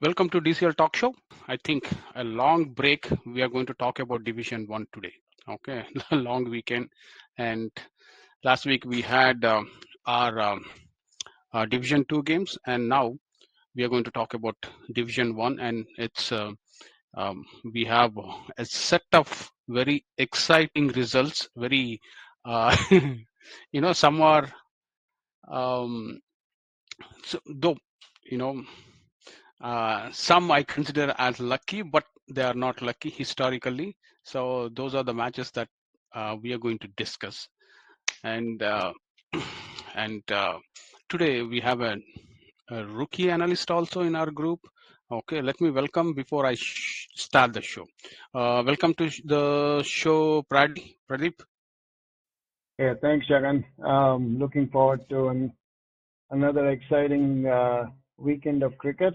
Welcome to DCL Talk Show. I think a long break. We are going to talk about Division 1 today. Okay, long weekend. And last week we had our Division 2 games, and now we are going to talk about Division 1. And we have a set of very exciting results. Very, some are, um, though, you know, some I consider as lucky, but they are not lucky historically. So those are the matches that we are going to discuss. And and today we have a rookie analyst also in our group. Okay, let me welcome before I start the show. Welcome to the show, Pradip. Yeah, thanks, Jagan. Looking forward to another exciting weekend of cricket.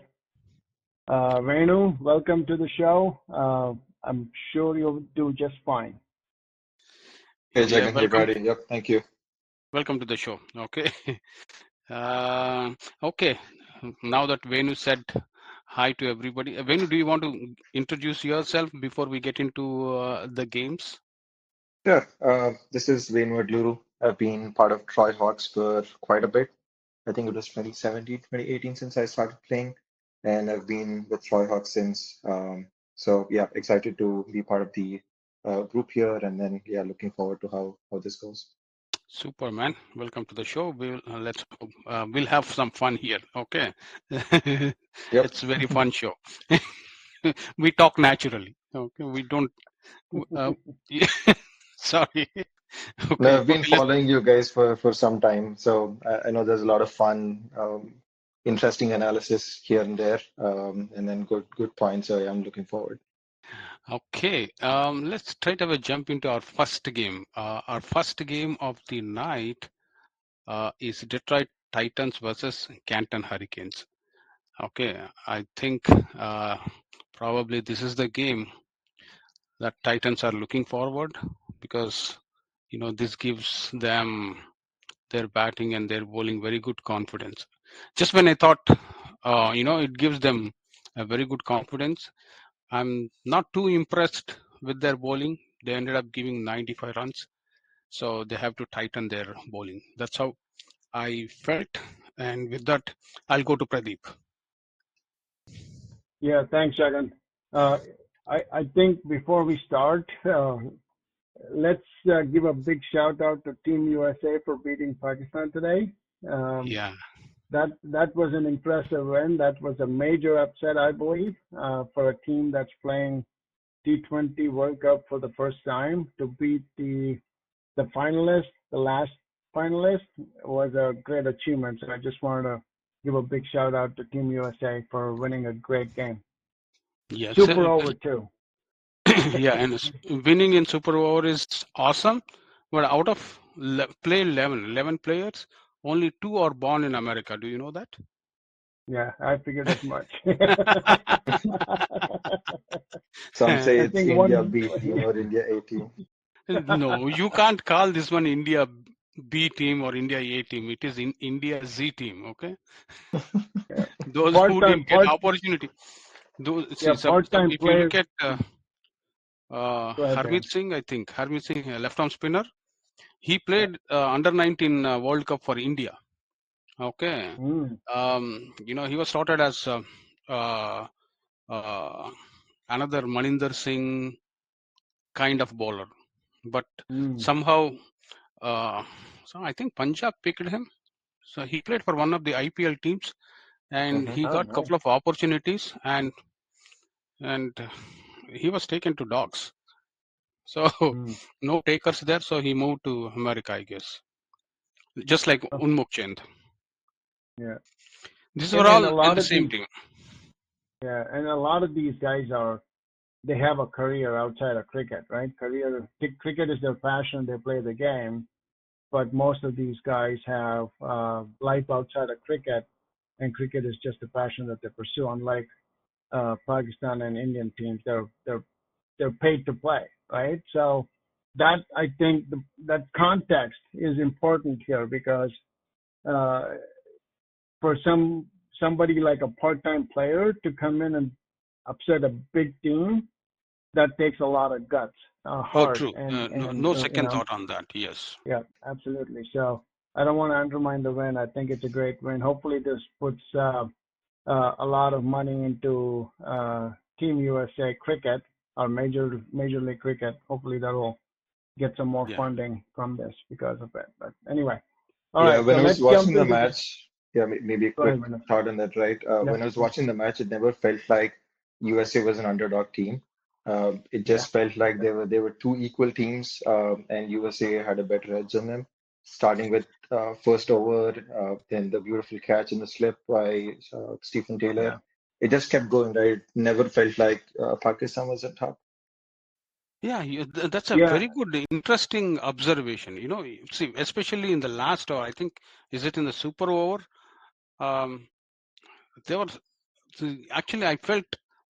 Venu, welcome to the show. I'm sure you'll do just fine. Hey, Yeah, Jagan. Hey, Brady. Yep, thank you. welcome to the show. Okay. Okay. Now that Venu said hi to everybody, Venu, do you want to introduce yourself before we get into the games? Sure. This is Venu. I've been part of Troy Hawks for quite a bit. I think it was 2017, 2018 since I started playing, and I've been with Troy Hawks since. So yeah, excited to be part of the group here, and then yeah, looking forward to how this goes. Super, man. Welcome to the show. We'll have some fun here. Okay. Yep. It's a very fun show. We talk naturally. Okay. We don't. Uh, sorry. No, Okay. I've been Okay. Let's. following you guys for some time, so I know there's a lot of fun, interesting analysis here and there, and then good points. So yeah, I'm looking forward. Okay, let's straight away jump into our first game. Our first game of the night is Detroit Titans versus Canton Hurricanes. Okay, I think probably this is the game that Titans are looking forward, because this gives them their batting and their bowling very good confidence. Just when I thought it gives them a very good confidence, I'm not too impressed with their bowling. They ended up giving 95 runs, so they have to tighten their bowling. That's how I felt. And with that, I'll go to Pradeep. Yeah, thanks, Jagan. Uh, I think before we start, let's give a big shout out to Team USA for beating Pakistan today. Um, Yeah, that was an impressive win. That was a major upset, I believe, for a team that's playing T20 World Cup for the first time. To beat the finalist, the last finalist, was a great achievement. So I just wanted to give a big shout out to Team USA for winning a great game. yes, Super over too. yeah, and winning in Super Over is awesome. But out of play 11 players, only 2 are born in America. Do you know that? Yeah, I figured as much. Some say I it's think India one. B team or India A team. No, you can't call this one India B team or India A team. It is in India Z team. Okay, Yeah, those who part-time didn't get part. opportunity. Those Yeah, see, part-time if you players. look at Go ahead, Harmeet Dan. Singh, I think Harmeet Singh, left arm spinner. He played under 19 World Cup for India. Okay, Mm, he was started as uh, uh, another Maninder Singh kind of bowler, but mm. somehow, uh, so I think Punjab picked him. So he played for one of the IPL teams, and he Oh, got nice. couple of opportunities, and he was taken to dogs. So Mm. no takers there. So he moved to America, I guess, just like Oh, Unmuk Chand. yeah. These were And all a in lot the of same these, team. yeah, and a lot of these guys they have a career outside of cricket, right? Cricket is their passion. They play the game, but most of these guys have life outside of cricket, and cricket is just a passion that they pursue. Unlike Pakistan and Indian teams, they're paid to play, right? So that I think that context is important here because uh, for some somebody like a part-time player to come in and upset a big team, that takes a lot of guts, Oh, heart, true. No, and no you second know, thought on that. Yes. yeah, absolutely. So I don't want to undermine the win. I think it's a great win. Hopefully, this puts a lot of money into Team USA cricket or Major League Cricket. Hopefully, that will get some more Yeah. funding from this because of it. But anyway, all Yeah, right. So when I was let's jump watching the into the. match, yeah, maybe a Go quick ahead, Venu. thought on that, right? Yeah, When I was watching the match, it never felt like USA was an underdog team. It yeah, just felt like they were two equal teams, and USA had a better edge on them. Starting with first over, then the beautiful catch in the slip by Stephen Taylor. yeah, It just kept going, right? Never felt like Pakistan was on top. Yeah, that's a yeah. very good, interesting observation. See, especially in the last hour, I think, is it in the super over? Um, they were actually, I felt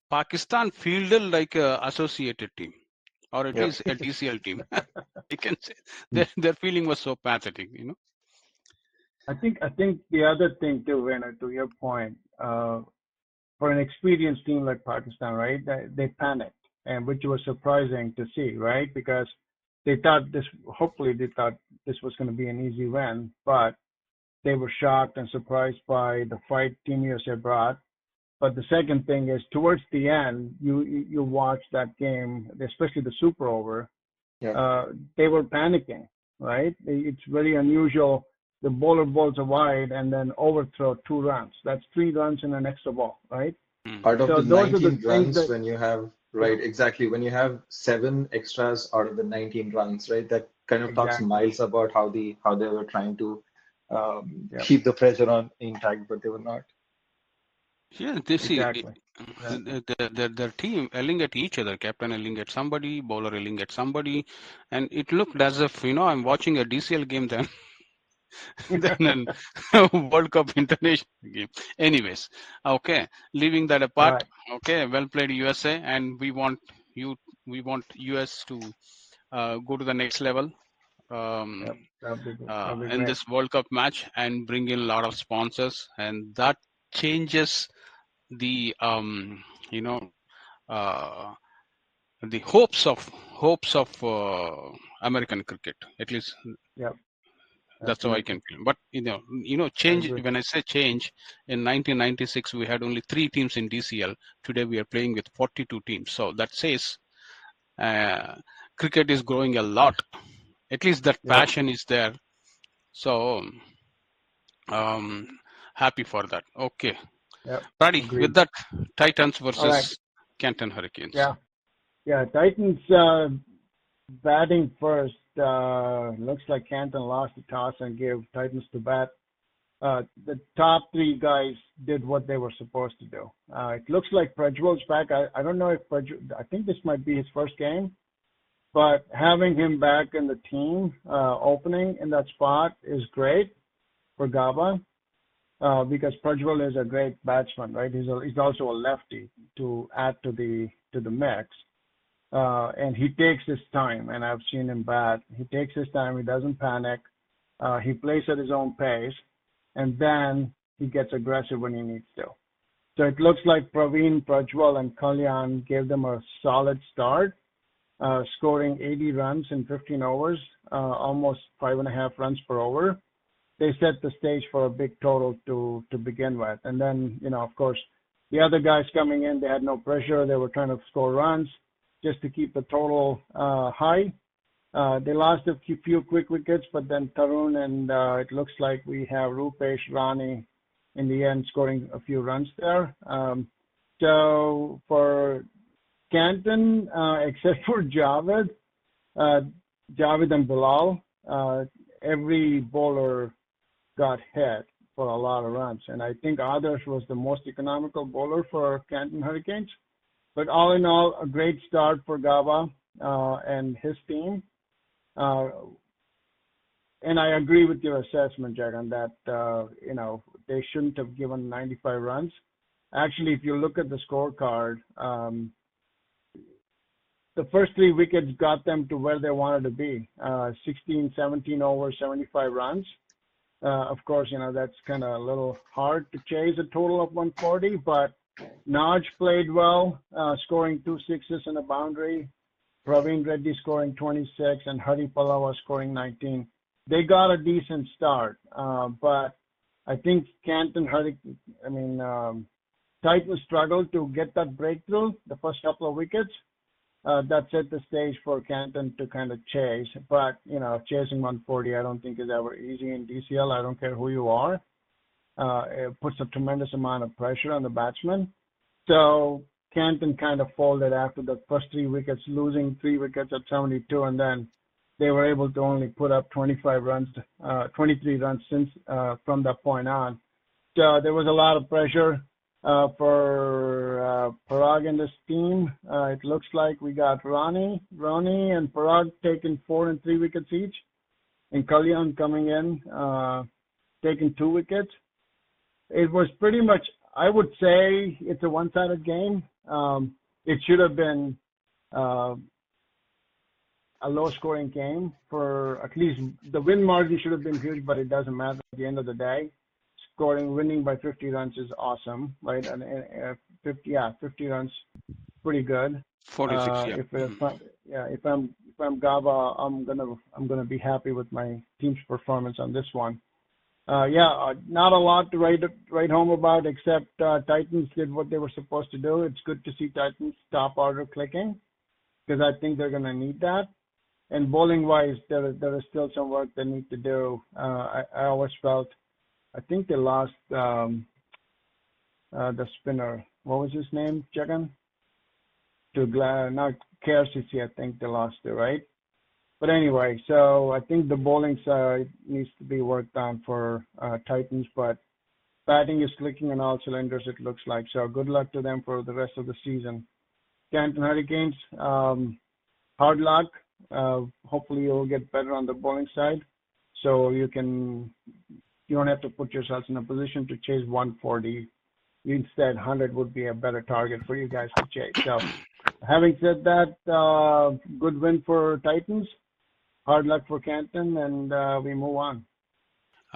Pakistan fielded like a associated team, or at Yep. least a DCL team. I can say their feeling was so pathetic. I think the other thing too, Venu, to your point, for an experienced team like Pakistan, right? They panicked, and which was surprising to see, right? Because hopefully they thought this was going to be an easy win, but they were shocked and surprised by the fight Team USA brought. But the second thing is, towards the end, you watch that game, especially the super over. Yeah. They were panicking, right? It's very unusual. The bowler bowls a wide and then overthrow 2 runs. That's 3 runs in an extra ball, right? Mm. Out of So the those are the 19 things runs, that, when you have, yeah, right, exactly, when you have seven extras out of the 19 runs, right, that kind of talks exactly. miles about how they were trying to Yep, keep the pressure on intact, but they were not. Yeah, they see exactly, exactly. their team yelling at each other, captain yelling at somebody, bowler yelling at somebody, and it looked as if I'm watching a DCL game then than a World Cup international game. Anyways, okay, leaving that apart, Right. okay, well played USA, and you, we want US to go to the next level um, Yep. That'd be good. That'd be in great. this World Cup match and bring in a lot of sponsors, and that changes the you know uh, the hopes of American cricket. At least Yep. that's how I Absolutely. can feel. But I change. agree. When I say change, in 1996 we had only 3 teams in DCL. Today we are playing with 42 teams. So that says uh, cricket is growing a lot. At least that Yep. passion is there. So um, happy for that. Okay, Yep. Pradip, with Agreed. that, Titans All right. versus Canton Hurricanes. Yeah. Yeah. Titans batting first. Looks like Canton lost the toss and gave Titans to bat. The top 3 guys did what they were supposed to do. It looks like Prajwal's back. I don't know if I think this might be his first game, but having him back in the team opening in that spot is great for Gaba because Prajwal is a great batsman, right? He's also a lefty to add to the mix. And he takes his time, and I've seen him bat. He takes his time. He doesn't panic. He plays at his own pace, and then he gets aggressive when he needs to. So it looks like Praveen, Prajwal, and Kalyan gave them a solid start, scoring 80 runs in 15 overs, almost 5.5 runs per over. They set the stage for a big total to begin with. And then, of course, the other guys coming in, they had no pressure. They were trying to score runs just to keep the total high. They lost a few quick wickets, but then Tarun and it looks like we have Rupesh Rani in the end scoring a few runs there. So for Canton, except for uh, Javed and Bilal, every bowler got hit for a lot of runs. And I think Adarsh was the most economical bowler for Canton Hurricanes. But all in all, a great start for Gaba and his team. Uh, and I agree with your assessment, Jagan, that they shouldn't have given 95 runs. Actually, if you look at the scorecard, the first 3 wickets got them to where they wanted to be, 16, 17 overs, 75 runs. Of course, that's kind of a little hard to chase a total of 140, but Naj played well, scoring 2 sixes and a boundary. Praveen Reddy scoring 26 and Hari Pallava scoring 19. They got a decent start, but I think Titans struggled to get that breakthrough the first couple of wickets. That set the stage for Canton to kind of chase. But, chasing 140 I don't think is ever easy in DCL. I don't care who you are. It puts a tremendous amount of pressure on the batsman. So Canton kind of folded after the first 3 wickets, losing 3 wickets at 72, and then they were able to only put up 25 runs, 23 runs since from that point on. So there was a lot of pressure for Parag and his team. It looks like we got Ronnie and Parag taking 4 and 3 wickets each, and Kalyan coming in, taking 2 wickets. It was pretty much, I would say, it's a one-sided game. It should have been a low-scoring game. For at least the win margin should have been huge, but it doesn't matter at the end of the day. Winning by 50 runs is awesome, right? And 50 runs, pretty good. 46, yeah. If I'm Gaba, I'm gonna be happy with my team's performance on this one. Not a lot to write home about, except Titans did what they were supposed to do. It's good to see Titans top order clicking, because I think they're gonna need that. And bowling wise, there is still some work they need to do. I always felt, I think they lost the spinner. What was his name, Jagan? To not KRCC, I think they lost it, right? But anyway, so I think the bowling side needs to be worked on for Titans, but batting is clicking on all cylinders, it looks like. So good luck to them for the rest of the season. Canton Hurricanes, hard luck. Hopefully you'll get better on the bowling side, so you don't have to put yourselves in a position to chase 140. Instead, 100 would be a better target for you guys to chase. So having said that, good win for Titans. Hard luck for Canton, and we move on.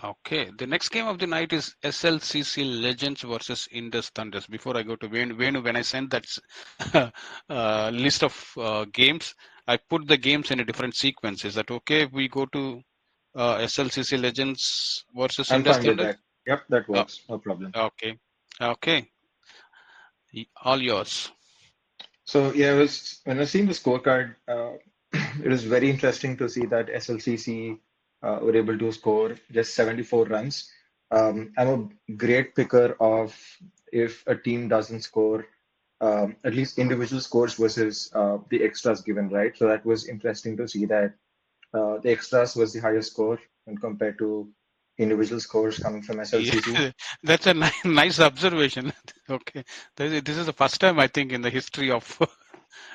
Okay, the next game of the night is SLCC Legends versus Indus Thunders. Before I go to Venu, when I sent that list of games, I put the games in a different sequence. Is that okay if we go to SLCC Legends versus I'm Indus fine with Thunders? that. Yep, that works. No problem. Okay. All yours. So yeah, when I seen the scorecard, it was very interesting to see that SLCC were able to score just 74 runs. I'm a great picker of if a team doesn't score at least individual scores versus the extras given, right? So that was interesting to see that the extras was the highest score when compared to individual scores coming from SLCC. Yeah, that's a nice observation. Okay, this is the first time I think in the history of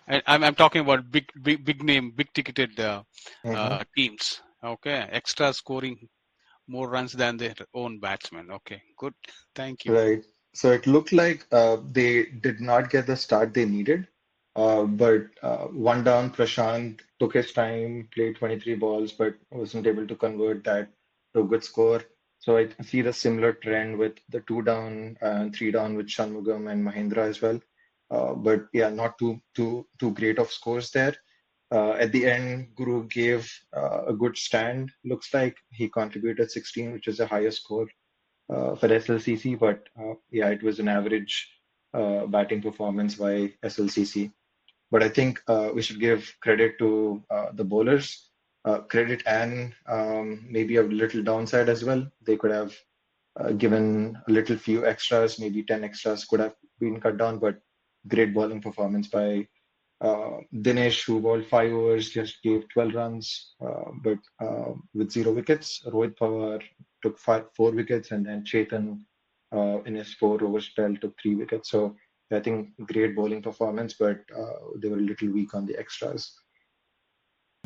I'm talking about big name, big ticketed Mhm. teams. Okay, extra scoring more runs than their own batsmen. Okay, good. Thank you. Right. So it looked like they did not get the start they needed. But one down, Prashant took his time, played 23 balls, but wasn't able to convert that to a good score. So I see the similar trend with the 2 down and 3 down with Shanmugam and Mahindra as well. But yeah, not too great of scores there. At the end, Guru gave a good stand. Looks like he contributed 16, which is the highest score for SLCC, but yeah, it was an average batting performance by SLCC. But I think we should give credit to the bowlers, credit and maybe a little downside as well. They could have given a little few extras, maybe 10 extras could have been cut down, but great bowling performance by Dinesh, who bowled 5 overs, just gave 12 runs, but with 0 wickets. Rohit Pawar took 4 wickets, and then Chetan in his 4 over spell took 3 wickets. So I think great bowling performance, but they were a little weak on the extras.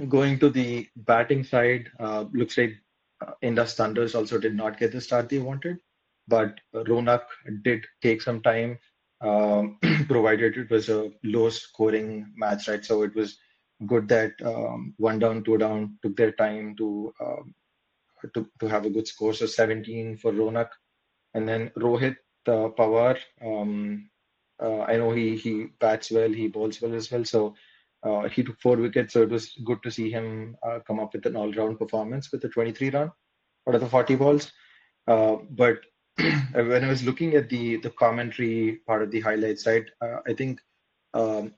Going to the batting side, looks like Indus Thunders also did not get the start they wanted, but Ronak did take some time, provided it was a low-scoring match, right? So it was good that 1 down, 2 down took their time to to have a good score. So 17 for Ronak, and then Rohit Pawar. I know he bats well, he bowls well as well. So he took 4 wickets. So it was good to see him come up with an all-round performance with a 23 run out of the 40 balls. But when I was looking at the commentary part of the highlights, right, I think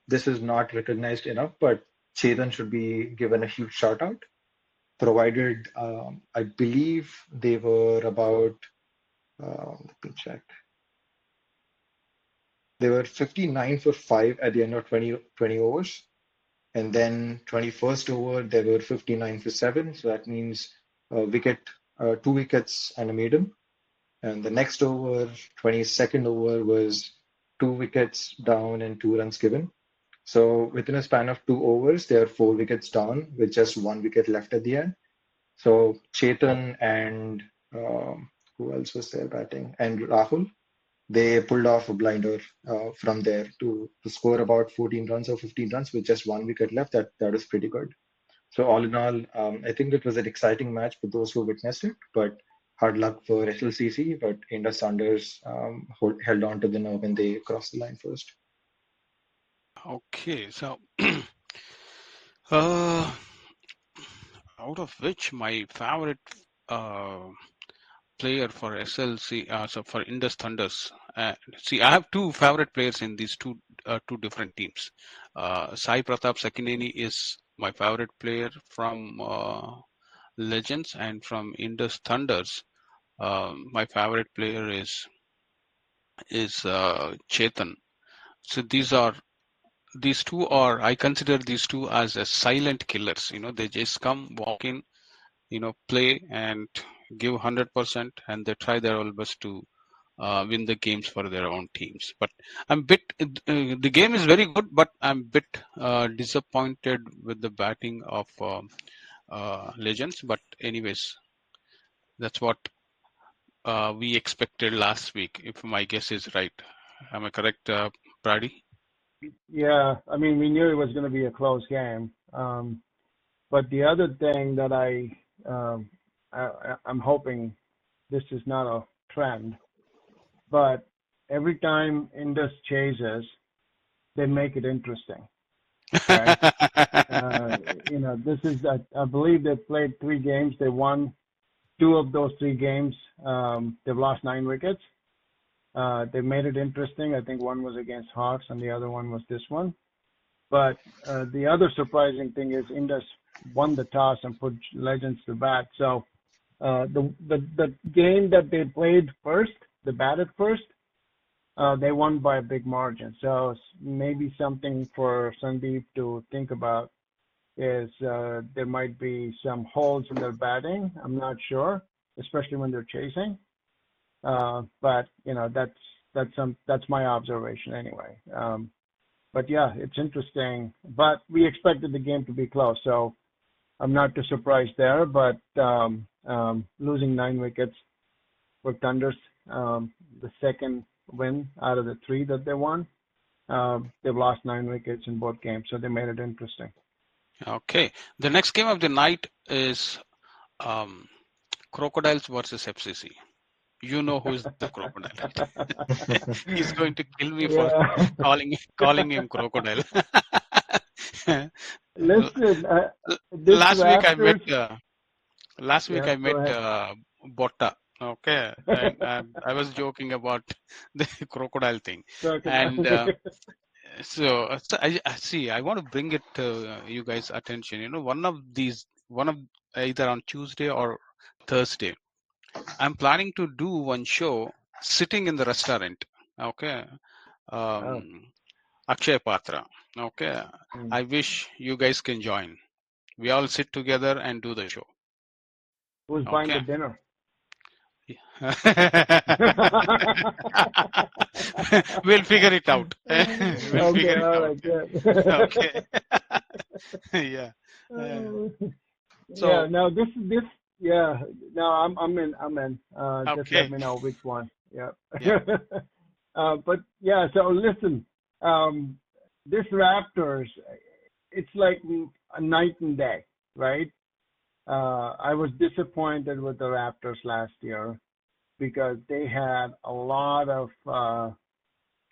this is not recognized enough, but Chetan should be given a huge shout out, provided I believe they were about, let me check, they were 59 for 5 at the end of 20 overs. And then 21st over, they were 59 for 7. So that means a wicket, 2 wickets and a maiden. And the next over, 22nd over, was 2 wickets down and 2 runs given. So within a span of 2 overs, they are 4 wickets down with just 1 wicket left at the end. So Chetan and who else was there batting? And Rahul, they pulled off a blinder from there to score about 14 runs or 15 runs with just 1 wicket left. That was pretty good. So all in all, I think it was an exciting match for those who witnessed it, but hard luck for SLCC. But Indus Sanders held on to the nerve when they crossed the line first. Okay, so uh, out of which my favorite player for SLC, so for Indus Thunders. See, I have two favorite players in these two different teams. Sai Pratap Sakineni is my favorite player from Legends, and from Indus Thunders, my favorite player is Chetan. So these two are, I consider these two as a silent killers. They just come, walk in, play and give 100%, and they try their all best to win the games for their own teams. But the game is very good, but I'm a bit disappointed with the batting of Legends. But anyways, that's what we expected last week, if my guess is right. Am I correct, Pradip? Yeah, I mean, we knew it was going to be a close game. But the other thing that I'm hoping this is not a trend, but every time Indus chases, they make it interesting. Okay. This is, I believe they played 3 games. They won 2 of those 3 games. They've lost 9 wickets. They made it interesting. I think one was against Hawks and the other one was this one. But the other surprising thing is Indus won the toss and put Legends to bat. So the game that they played first, they batted first, they won by a big margin. So maybe something for Sandeep to think about is there might be some holes in their batting. I'm not sure, especially when they're chasing. But that's my observation anyway. But yeah, it's interesting. But we expected the game to be close, so I'm not too surprised there. But losing 9 wickets for Thunders, the second win out of the 3 that they won, they've lost 9 wickets in both games, so they made it interesting. Okay, the next game of the night is Crocodiles versus FCC. You know who is the crocodile. He's going to kill me for calling him crocodile. Listen, last week Raptors, I met go Botta. Okay, and I was joking about the crocodile thing, and so I want to bring it to you guys' attention. One of either on Tuesday or Thursday, I'm planning to do one show sitting in the restaurant. Okay. Oh. Akshay Patra. Okay. I wish you guys can join. We all sit together and do the show. Who's buying the Okay. dinner? We'll figure it out. We'll Okay, figure it all out. right, good. Okay. Yeah. Yeah, no, yeah, no, I'm in. Just Okay. let me know which one. Yeah. Yeah. But yeah, so listen, this Raptors, it's like a night and day, right? I was disappointed with the Raptors last year because they had a lot of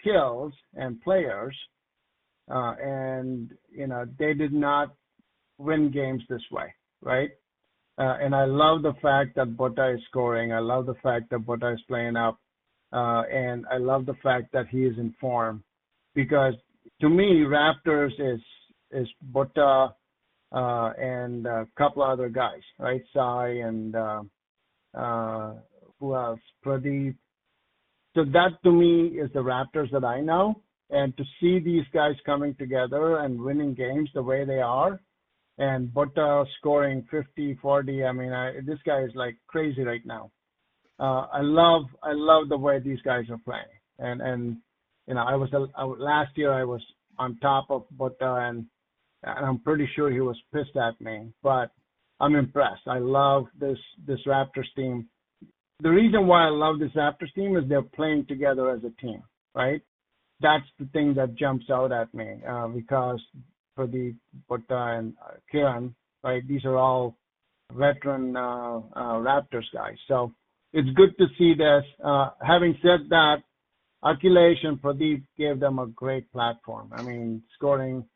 skills and players, and they did not win games this way, right? And I love the fact that Bota is scoring. I love the fact that Bota is playing up, and I love the fact that he is in form, because to me, Raptors is Bota and a couple other guys, right? Sai and who else? Pradip. So that to me is the Raptors that I know. And to see these guys coming together and winning games the way they are, and Bota scoring 50, 40. I mean, this guy is like crazy right now. I love the way these guys are playing. And last year I was on top of Bota, and I'm pretty sure he was pissed at me. But I'm impressed. I love this Raptors team. The reason why I love this Raptors team is they're playing together as a team, right? That's the thing that jumps out at me, because for the Bota and Kiran, right? These are all veteran Raptors guys. So it's good to see this. Having said that, Akhilesh and Pradeep gave them a great platform. I mean, scoring.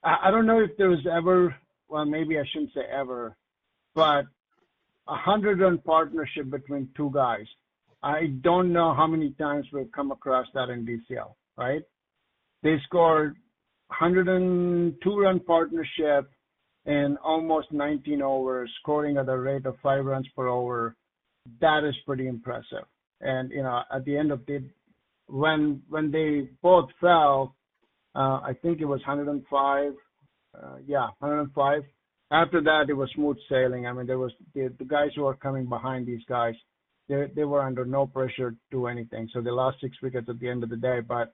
I don't know if there was ever, well, maybe I shouldn't say ever, but 100-run partnership between two guys. I don't know how many times we've come across that in DCL, right? They scored 102-run partnership in almost 19 overs, scoring at a rate of 5 runs per over. That is pretty impressive. And at the end of the when they both fell, I think it was 105. 105. After that, it was smooth sailing. I mean, there was the guys who were coming behind these guys. They were under no pressure to do anything. So they lost 6 wickets at the end of the day. But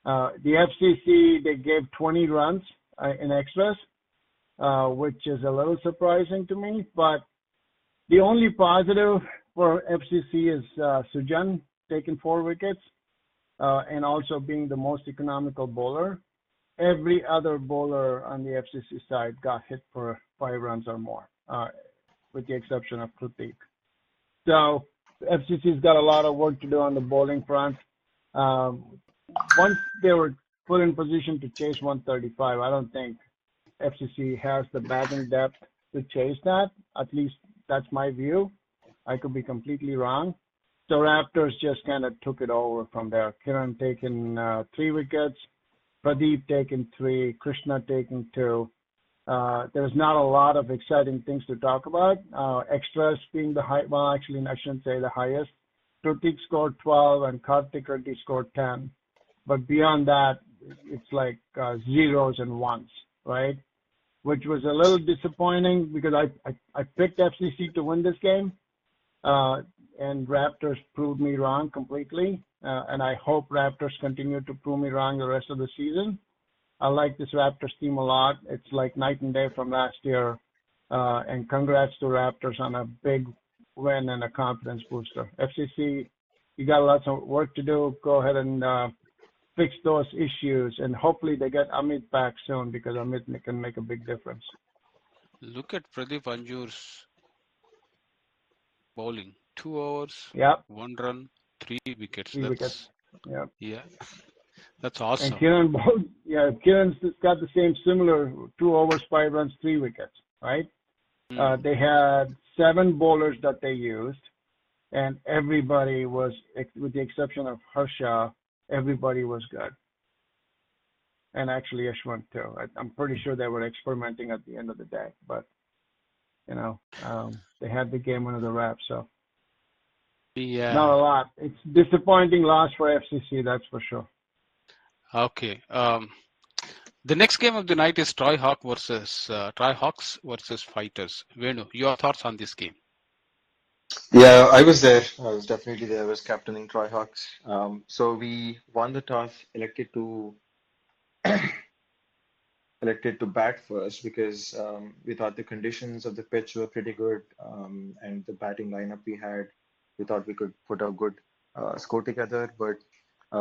the FCC, they gave 20 runs in extras, which is a little surprising to me. But the only positive for FCC is Sujan taking 4 wickets and also being the most economical bowler. Every other bowler on the FCC side got hit for 5 runs or more, with the exception of Pradeep. So FCC's got a lot of work to do on the bowling front. Once they were put in position to chase 135, I don't think FCC has the batting depth to chase that. At least that's my view. I could be completely wrong. So Raptors just kind of took it over from there. Kiran taking 3 wickets, Pradeep taking 3, Krishna taking 2. There's not a lot of exciting things to talk about. Extras being the high, well, actually, I shouldn't say the highest. Pratik scored 12 and Karthik Reddy scored 10. But beyond that, it's like zeros and ones, right? Which was a little disappointing because I picked FCC to win this game, and Raptors proved me wrong completely. And I hope Raptors continue to prove me wrong the rest of the season. I like this Raptors team a lot. It's like night and day from last year. And congrats to Raptors on a big win and a confidence booster. FCC, you got lots of work to do. Go ahead and fix those issues, and hopefully they get Amit back soon, because Amit can make a big difference. Look at Pradeep Anjur's bowling. 2 overs, Yep. 1 run, 3 wickets. 3 wickets. Yep. Yeah, that's awesome. And Kiran's got the same similar 2 overs, 5 runs, 3 wickets, right? They had 7 bowlers that they used, and everybody was, with the exception of Harsha, everybody was good. And actually Yashwant too. I'm pretty sure they were experimenting at the end of the day, but they had the game under the wraps, so Yeah. not a lot. It's disappointing loss for FCC, that's for sure. Okay. The next game of the night is Troy Hawks versus Fighters. Venu, your thoughts on this game? Yeah, I was there. I was definitely there. I was captaining Troy Hawks. So we won the toss, elected to bat first because we thought the conditions of the pitch were pretty good, and the batting lineup we had, we thought we could put a good score together. But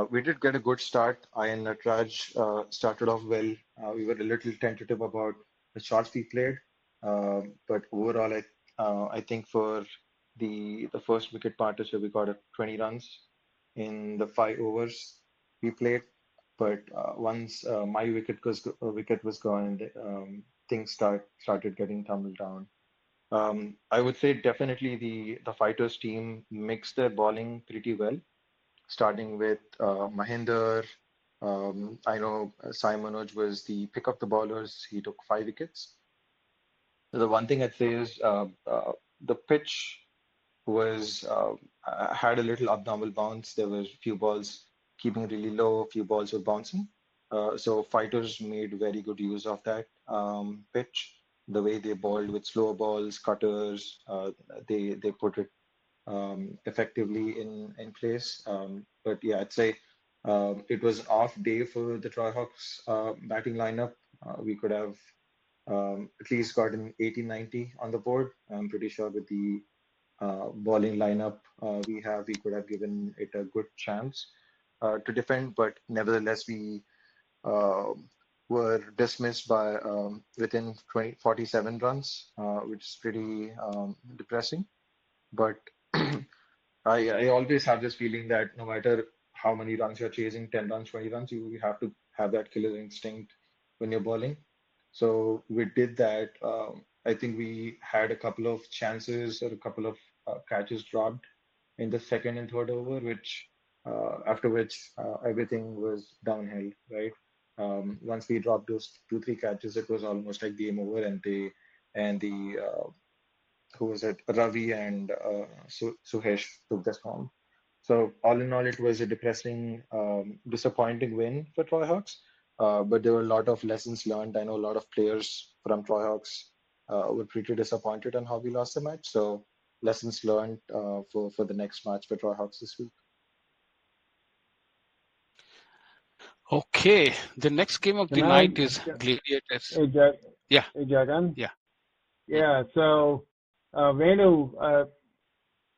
we did get a good start. I and Natraj started off well. We were a little tentative about the shots we played, but overall, I think for the first wicket partnership, we got 20 runs in the 5 overs we played. But once my wicket was gone, things started getting tumbled down. I would say definitely the fighters team mixed their bowling pretty well, starting with Mahinder. I know Sai Manoj was the pick of the bowlers. He took 5 wickets. The one thing I'd say is the pitch was had a little abnormal bounce. There were a few balls keeping really low, a few balls were bouncing. So fighters made very good use of that pitch. The way they bowled with slower balls, cutters, they put it effectively in place. But yeah, I'd say it was an off day for the Troy Hawks batting lineup. We could have at least gotten 80, 90 on the board. I'm pretty sure with the bowling lineup we could have given it a good chance to defend, but nevertheless, we uh, were dismissed by within 47 runs, which is pretty depressing. But I always have this feeling that no matter how many runs you're chasing, 10 runs, 20 runs, you have to have that killer instinct when you're bowling. So we did that. I think we had a couple of chances or a couple of catches dropped in the second and third over, which after which everything was downhill, right? Once we dropped those two, three catches, it was almost like game over, and the who was it? Ravi and Suhesh took the storm. So all in all, it was a depressing, disappointing win for Troy Hawks. But there were a lot of lessons learned. I know a lot of players from Troy Hawks were pretty disappointed on how we lost the match. So lessons learned for the next match for Troy Hawks this week. Okay, the next game of the Can I, night is Gladiators. hey, Jag, Yeah, hey, Jagan? yeah. Mm. Yeah, so Venu,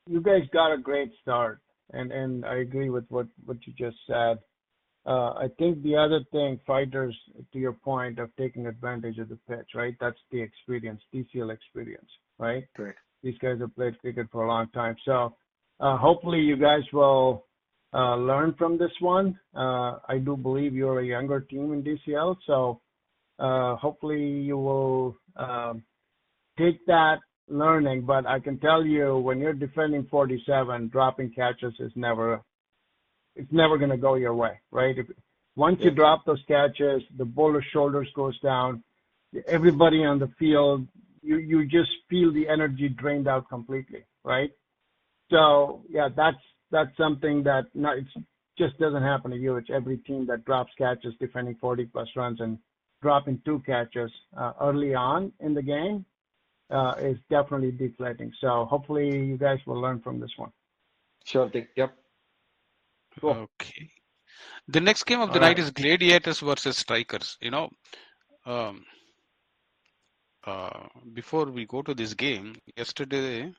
you guys got a great start, and I agree with what you just said. I think the other thing, fighters, to your point of taking advantage of the pitch, right? That's the experience, DCL experience, right? Great. These guys have played cricket for a long time. So hopefully you guys will learn from this one. I do believe you're a younger team in DCL, so hopefully you will take that learning. But I can tell you, when you're defending 47, dropping catches is never it's never going to go your way, right? Once you Yeah. drop those catches, the bowler's shoulders goes down. Everybody on the field, you just feel the energy drained out completely, right? So yeah, that's something that it just doesn't happen to you. It's every team that drops catches defending 40 plus runs, and dropping two catches early on in the game is definitely deflating. So hopefully you guys will learn from this one. Sure thing. Yep. Cool. Okay. The next game of the All night right. is Gladiators versus Strikers. Um, before we go to this game, yesterday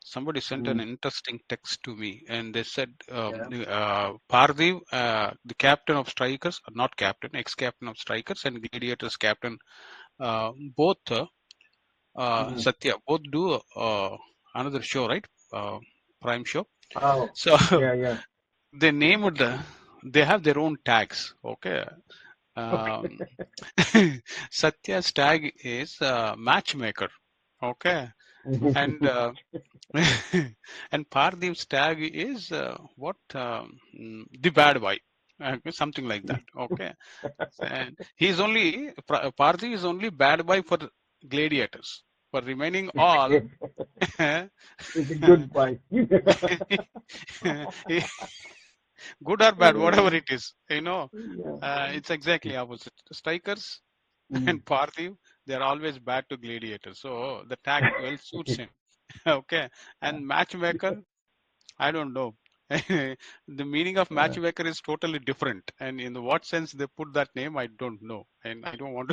somebody sent an Mm, interesting text to me, and they said yeah. Pardip, the captain of Strikers, not captain, ex-captain of Strikers, and Gladiators captain, both Mm. Satya, both do another show, right? Prime show. Oh, So yeah, yeah. they named, they have their own tags. Okay. Okay. Um, Satya's tag is matchmaker. Okay. And and Pardip's tag is what the bad boy, something like that. Okay, and he's only Pardip is only bad boy for gladiators. For remaining all, It's a good fight. good or bad, whatever it is, Yeah. it's exactly opposite. Strikers Mm, and Parthiv, they're always bad to gladiators. So the tag well suits him. Okay, yeah. and matchmaker, I don't know. The meaning of Yeah. matchmaker is totally different, and in what sense they put that name, I don't know, and I don't want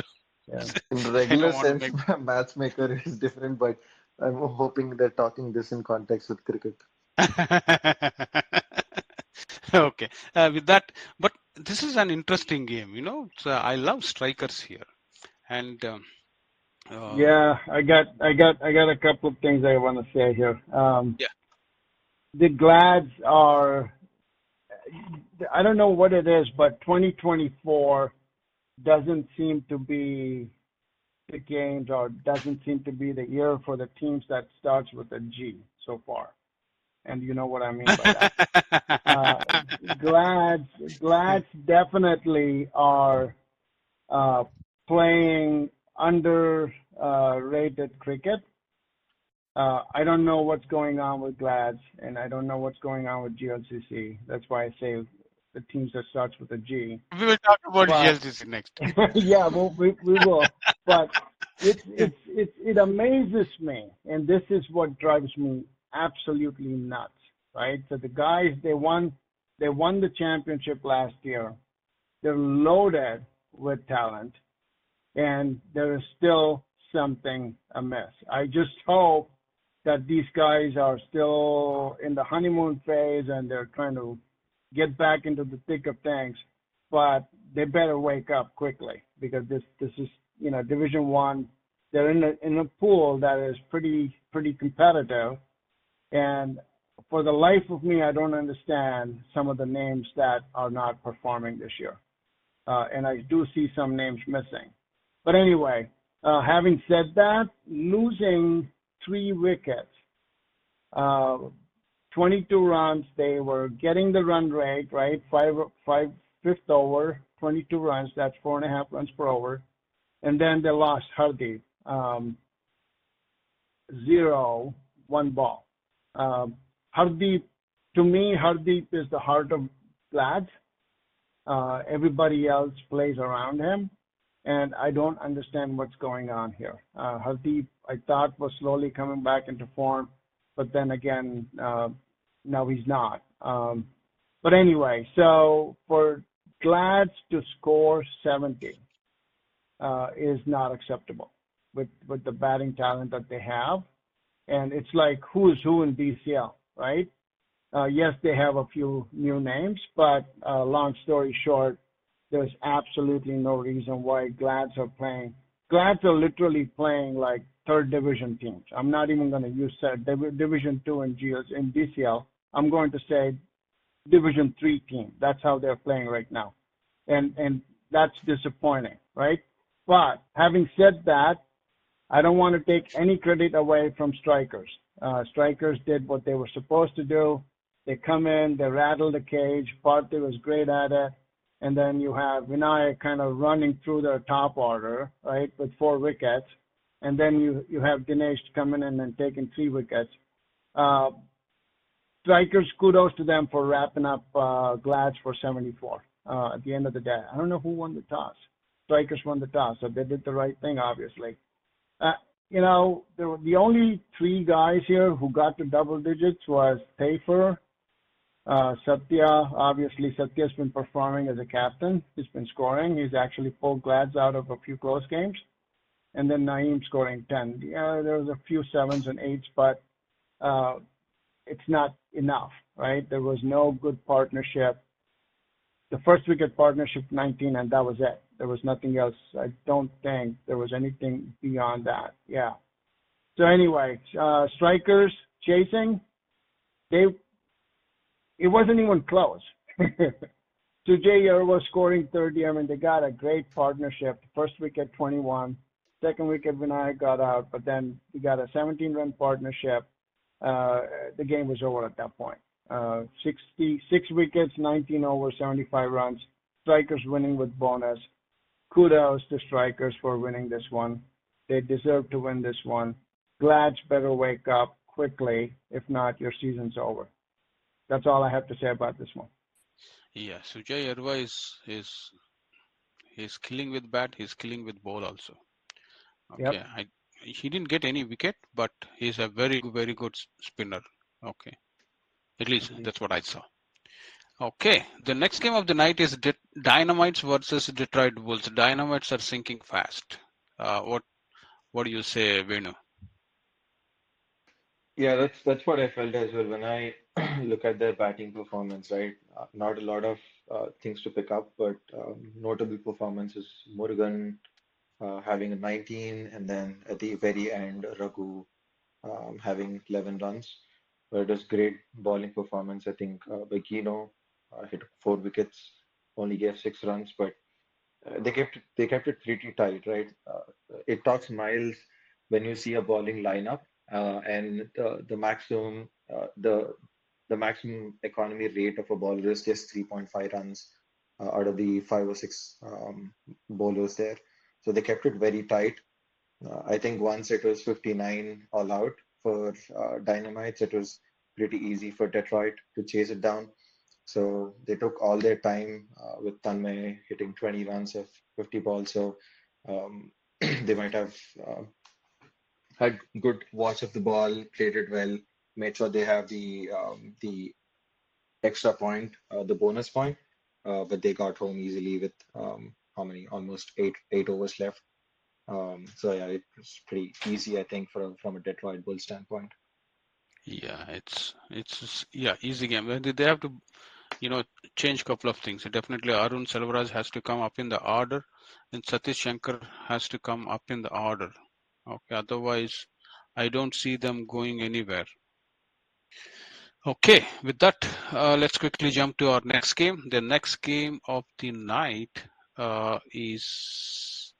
Yeah. to. In the I regular don't want to sense, make. matchmaker is different, but I'm hoping they're talking this in context with cricket. Okay, with that, but this is an interesting game. So I love strikers here, and Uh, Yeah, I got a couple of things I want to say here. yeah. The Glads are, I don't know what it is, but 2024 doesn't seem to be the games, or doesn't seem to be the year for the teams that starts with a G so far. And you know what I mean by that. Uh, Glads definitely are uh, playing under rated cricket. I don't know what's going on with Glads, and I don't know what's going on with GLCC. That's why I say the teams that starts with a G. We will talk about But GLCC next. yeah, we will. But it amazes me, and this is what drives me absolutely nuts, right? So the guys, they won the championship last year. They're loaded with talent, and there is still something amiss. I just hope that these guys are still in the honeymoon phase and they're trying to get back into the thick of things. But they better wake up quickly, because this is, Division One. They're in a pool that is pretty competitive, and for the life of me, I don't understand some of the names that are not performing this year. And I do see some names missing. But anyway, having said that, losing 3 wickets, uh, 22 runs, they were getting the run rate, right? Fifth over, 22 runs, that's 4.5 runs per over. And then they lost Hardeep, 0, 1 ball. Um, Hardeep, to me, Hardeep is the heart of Glads. Everybody else plays around him, and I don't understand what's going on here. Hardeep, I thought, was slowly coming back into form, but then again, now he's not. But anyway, so for Glads to score 70 is not acceptable with the batting talent that they have, and it's like who's who in DCL, right? Yes, they have a few new names, but long story short, there's absolutely no reason why Glads are playing. Glads are literally playing like third division teams. I'm not even going to use Division Two in DCL. I'm going to say Division Three team. That's how they're playing right now, and that's disappointing, right? But having said that, I don't want to take any credit away from strikers. Strikers did what they were supposed to do. They come in, they rattle the cage. Partey was great at it. And then you have Vinayak kind of running through their top order, right, with 4 wickets. And then you have Dinesh coming in and taking 3 wickets. Uh, Strikers, kudos to them for wrapping up Glads for 74 at the end of the day. I don't know who won the toss. Strikers won the toss, so they did the right thing, obviously. Uh, the only 3 guys here who got to double digits was Tafer, Satya. Obviously, Satya's been performing as a captain. He's been scoring. He's actually pulled Glads out of a few close games. And then Naeem scoring 10. Yeah, there was a few 7s and 8s, but uh, it's not enough, right? There was no good partnership. The first wicket partnership 19, and that was it. There was nothing else. I don't think there was anything beyond that. Yeah. So anyway, strikers chasing, it wasn't even close. Sujay was scoring 30. I mean, they got a great partnership. First wicket 21, second wicket Vinayak got out, but then we got a 17-run partnership. The game was over at that point. 66 wickets, 19 overs, 75 runs. Strikers winning with bonus. Kudos to strikers for winning this one. They deserve to win this one. Glads better wake up quickly. If not, your season's over. That's all I have to say about this one. Yeah, Sujay Erwa is he's killing with bat. He's killing with ball also. Yep. Okay, he didn't get any wicket, but he's a very good spinner. Okay, at least Agreed. that's what I saw. Okay, the next game of the night is Dynamites versus Detroit Bulls. Dynamites are sinking fast. What do you say, Venu? Yeah, that's what I felt as well when I look at their batting performance, right? Not a lot of things to pick up, but notable performances. Murugan having a 19, and then at the very end, Raghu having 11 runs. But it was great bowling performance. I think Begino hit 4 wickets, only gave 6 runs, but they kept it pretty tight, right? It talks miles when you see a bowling lineup, and the maximum economy rate of a bowler is just 3.5 runs out of the 5 or 6 bowlers there. So they kept it very tight. I think once it was 59 all out for Dynamites, it was pretty easy for Detroit to chase it down. So they took all their time with Tanmay hitting 20 runs of 50 balls. So they might have had good watch of the ball, played it well, made sure they have the extra point, the bonus point, but they got home easily with how many? Almost eight overs left. So yeah, it was pretty easy, I think, from a Detroit Bull standpoint. Yeah, it's easy game. They have to change couple of things. Definitely Arun Selvaraj has to come up in the order, and Satish Shankar has to come up in the order. Okay, otherwise I don't see them going anywhere. Okay, with that, let's quickly jump to our next game. The next game of the night is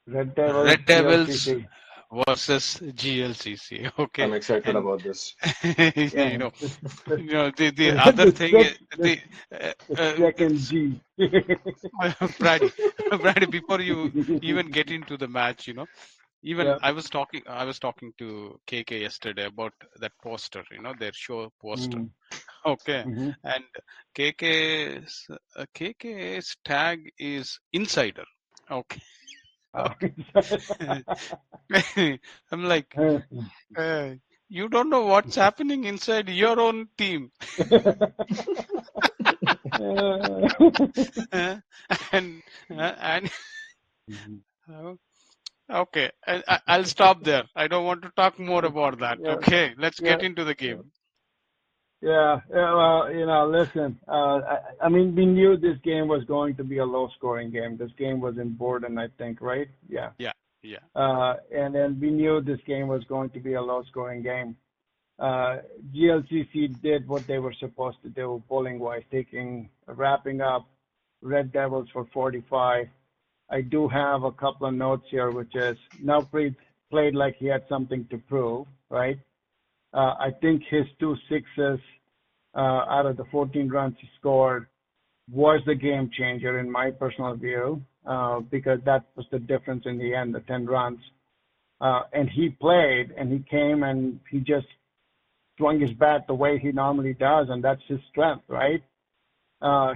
Red Devils, Red Devils GLCC. versus GLCC. Okay, I'm excited and about this. you Yeah, know, the, the other the, thing is sec, the, uh, the uh, second G. Brady, Brady, before you even get into the match, even Yeah. I was talking to KK yesterday about that poster, their show poster. Mm, Okay, hmm and KK's tag is insider. Okay, Oh. okay. I'm like, uh, you don't know what's happening inside your own team. and and uh, okay, I'll stop there. I don't want to talk more about that. yeah, Okay, let's yeah, get into the yeah. game. Yeah, well, listen, I mean, we knew this game was going to be a low-scoring game. This game was in Borden, I think, right? Yeah. Yeah, yeah, And then we knew this game was going to be a low-scoring game. Uh, GLCC did what they were supposed to do, bowling-wise, wrapping up Red Devils for 45. I do have a couple of notes here, which is Navpreet played like he had something to prove, right? I think his 2 6s out of the 14 runs he scored was the game changer in my personal view, because that was the difference in the end, the 10 runs. And he played and he came and he just swung his bat the way he normally does, and that's his strength, right?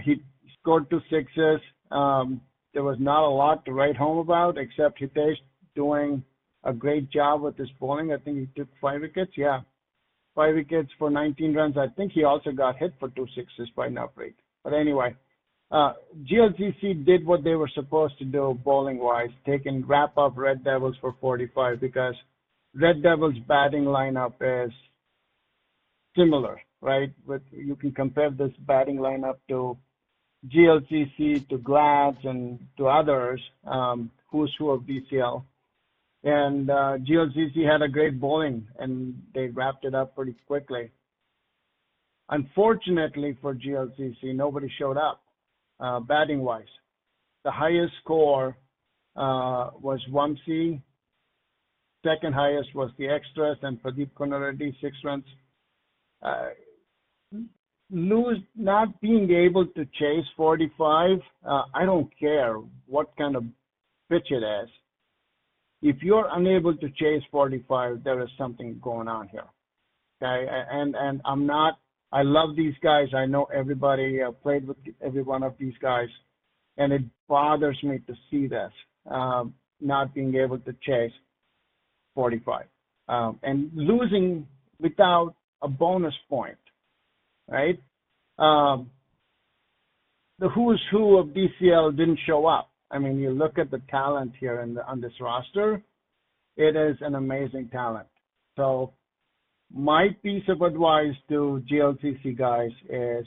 He scored 2 6s. There was not a lot to write home about except Hitesh doing a great job with his bowling. I think he took 5 wickets. Yeah, 5 wickets for 19 runs. I think he also got hit for 2 6s by Navpreet. But anyway, GLCC did what they were supposed to do bowling-wise, wrap up Red Devils for 45, because Red Devils' batting lineup is similar, right? You can compare this batting lineup to GLCC, to Glads, and to others, who's who of DCL. And GLCC had a great bowling, and they wrapped it up pretty quickly. Unfortunately for GLCC, nobody showed up batting-wise. The highest score was Vamsi. Second highest was the extras and Pradeep Konareddy, 6 runs. Uh, not being able to chase 45, I don't care what kind of pitch it is. If you're unable to chase 45, there is something going on here. Okay, and I'm not. I love these guys. I know everybody. I played with every one of these guys, and it bothers me to see this not being able to chase 45 and losing without a bonus point. Right? Um, the who's who of DCL didn't show up. I mean, you look at the talent here on this roster. It is an amazing talent. So my piece of advice to GLCC guys is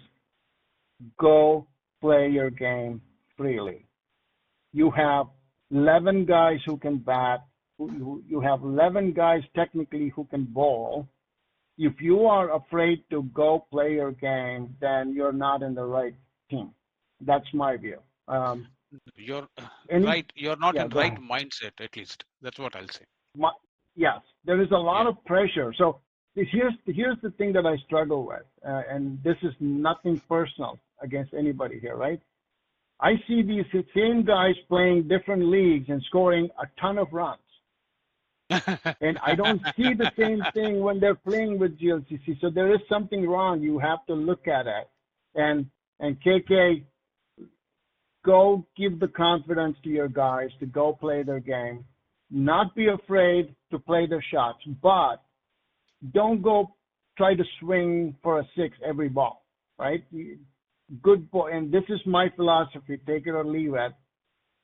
go play your game freely. You have 11 guys who can bat. You have 11 guys technically who can bowl. If you are afraid to go play your game, then you're not in the right team. That's my view. You're Any, right. You're not yeah, in go right ahead. mindset, at least. That's what I'll say. My, yes, there is a lot Yeah. of pressure. So here's the thing that I struggle with, and this is nothing personal against anybody here, right? I see these same guys playing different leagues and scoring a ton of runs. And I don't see the same thing when they're playing with GLCC. So there is something wrong. You have to look at it. And KK, go give the confidence to your guys to go play their game. Not be afraid to play their shots, but don't go try to swing for a six every ball, right? Good ball, and this is my philosophy. Take it or leave it.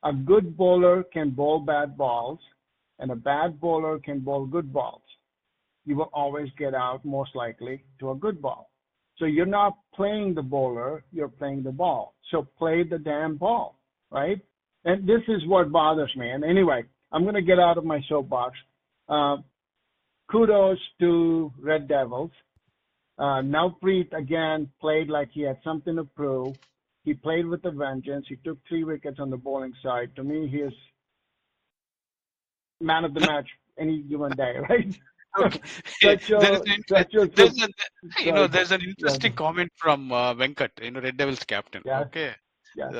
A good bowler can bowl bad balls, and a bad bowler can bowl good balls. You will always get out, most likely, to a good ball. So you're not playing the bowler, you're playing the ball. So play the damn ball, right? And this is what bothers me. And anyway, I'm going to get out of my soapbox. Uh, Kudos to Red Devils. Navpreet again played like he had something to prove. He played with a vengeance. He took 3 wickets on the bowling side. To me, he is man of the match any given day, right? Okay. such There is a an, such a there's an, sorry. there's an Yeah, interesting comment from Venkat, Red Devils captain. yes, Okay. yes.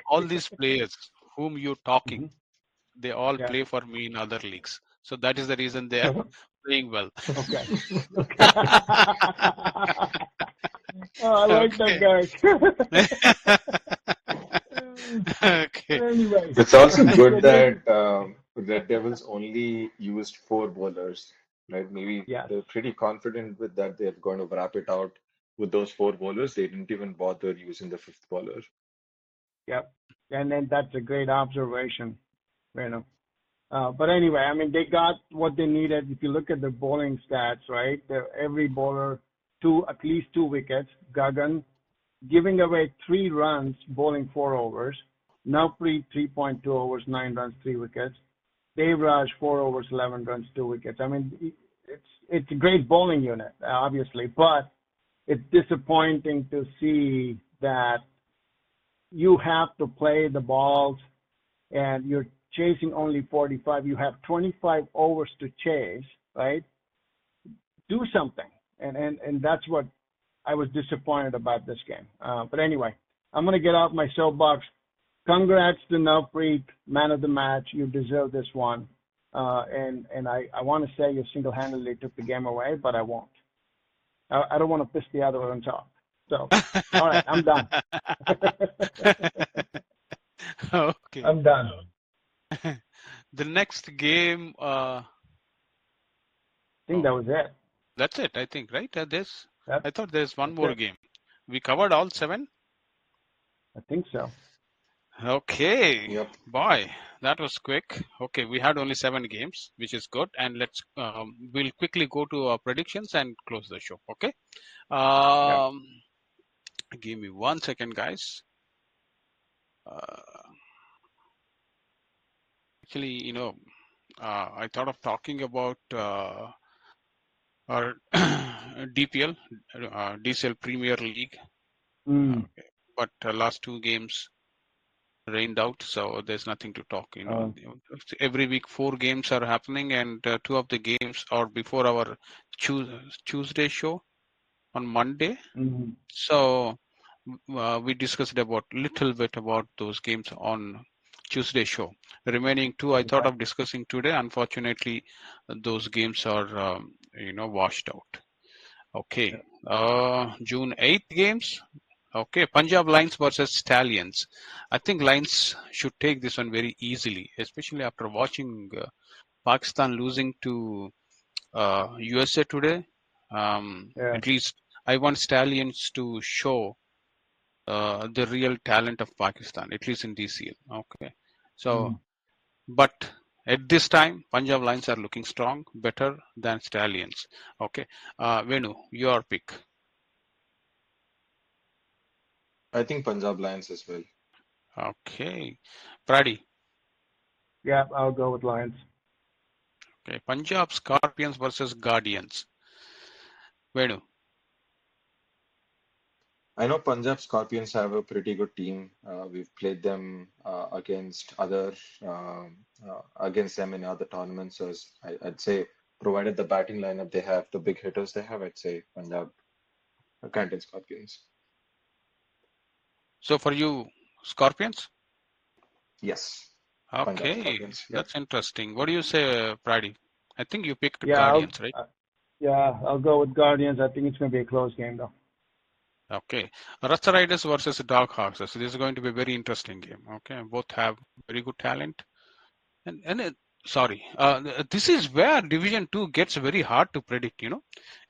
All these players whom you're talking, Hmm. they all Yeah. play for me in other leagues. So that is the reason they are playing well. Okay. Okay. Oh, I like that Okay. guy. Okay. But anyway, It's also so good this that is Red Devils only used four bowlers, right? Maybe yes. they're pretty confident with that they're going to wrap it out with those four bowlers. They didn't even bother using the fifth bowler. Yep. And then that's a great observation, you know. But anyway, I mean, they got what they needed. If you look at the bowling stats, right, every bowler at least 2 wickets. Gagan giving away 3 runs, bowling 4 overs. Navpreet 3.2 overs, 9 runs, 3 wickets. Dave Raj 4 overs, 11 runs, 2 wickets. I mean, it's a great bowling unit, obviously, but it's disappointing to see that you have to play the balls and you're chasing only 45. You have 25 overs to chase, right? Do something. And that's what I was disappointed about this game. But anyway, I'm going to get out my soapbox. Congrats to Navpreet, man of the match. You deserve this one. And I want to say you single-handedly took the game away, but I won't. I don't want to piss the other ones off. So, all right, I'm done. Okay. I'm done. The next game, I think oh, that was it. that's it, I think, right? That, I thought there's one that's more it. game. We covered all 7? I think so. Okay. Yep. Boy, that was quick. Okay, we had only 7 games, which is good. And we'll quickly go to our predictions and close the show. Okay. Yeah. Give me 1 second, guys. Uh, actually, I thought of talking about our DPL, DCL Premier League, Mm. but last 2 games rained out, so there's nothing to talk. Every week 4 games are happening, and 2 of the games are before our Tuesday show on Monday. Mm. So we discussed about little bit about those games on Tuesday show. The remaining 2 I thought Okay. of discussing today. Unfortunately, those games are washed out. Okay, Yeah. June 8th games. Okay, Punjab Lions versus Stallions. I think Lions should take this one very easily, especially after watching Pakistan losing to USA today. Yeah. At least I want Stallions to show the real talent of Pakistan, at least in DCL. Okay, so Mm. but at this time, Punjab Lions are looking strong, better than Stallions. Okay, Venu, your pick. I think Punjab Lions as well. Okay, Pradip. Yeah, I'll go with Lions. Okay, Punjab Scorpions versus Guardians. Venu. I know Punjab Scorpions have a pretty good team. We've played them against them in other tournaments. So I'd say, provided the batting lineup they have, the big hitters they have, I'd say Punjab Canton Scorpions. So for you, Scorpions? Yes, Punjab Okay, Scorpions. Yep. that's interesting. What do you say, Pradip? I think you picked Yeah, Guardians, right? I'll go with Guardians. I think it's going to be a close game, though. Okay. Rasta Riders versus Dog Hawks. So this is going to be a very interesting game. Okay, both have very good talent. Sorry, this is where Division Two gets very hard to predict.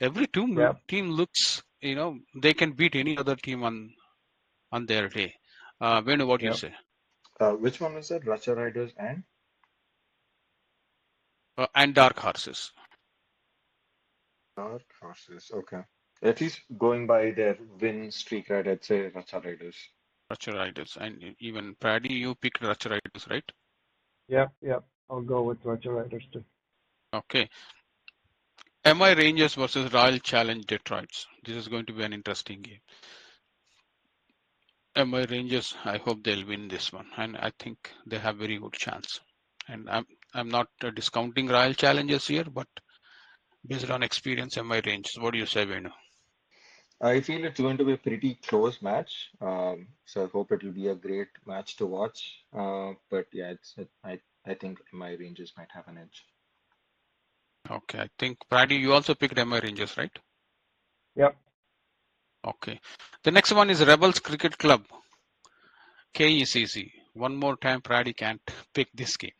Every Yeah. team looks, they can beat any other team on their day. Venu, what do you Yep. say? Which one was that? Racha Riders And Dark Horses. Dark Horses. Okay. At least going by their win streak, right? I'd say Racha Riders. Racha Riders, and even Praddy, you picked Racha Riders, right? Yep. I'll go with Roger Riders too. Okay. MI Rangers versus Royal Challenge Detroit. This is going to be an interesting game. MI Rangers, I hope they'll win this one, and I think they have very good chance. And I'm not discounting Royal Challengers here, but based on experience, MI Rangers. What do you say, Venu? I feel it's going to be a pretty close match. So I hope it will be a great match to watch. But yeah, I think my Rangers might have an edge. Okay, I think Praddy, you also picked MI Rangers, right? Yep. Okay. The next one is Rebels Cricket Club, KECC. One more time, Praddy can't pick this game.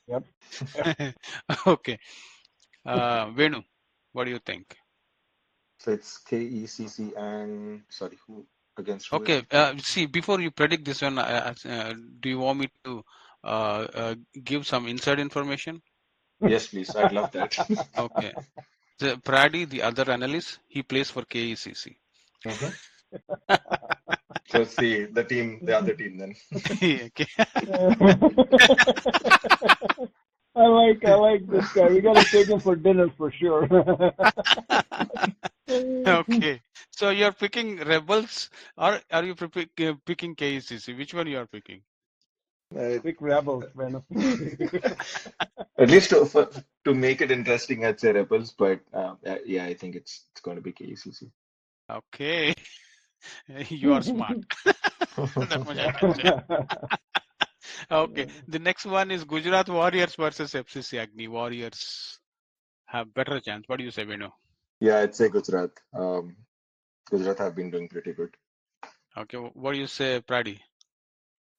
Yep. Okay. Venu, what do you think? So it's KECC and sorry, who against who is Okay. it? See, before you predict this one, do you want me to give some inside information? Yes, please. I'd love that. Okay. Praddy, the other analyst, he plays for KECC. Mhm. So it's the other team then. Okay. I like this guy. We gotta take him for dinner for sure. Okay. So you're picking Rebels, or are you picking KECC? Which one you are picking? Big rebels, man. At least to make it interesting, I'd say Rebels, but yeah, I think it's going to be KECC. Okay. You are smart. That much I can say. Okay. The next one is Gujarat Warriors versus FCC Agni. Warriors have better chance. What do you say, Venu? Yeah, I'd say Gujarat. Gujarat have been doing pretty good. Okay. What do you say, Praddy?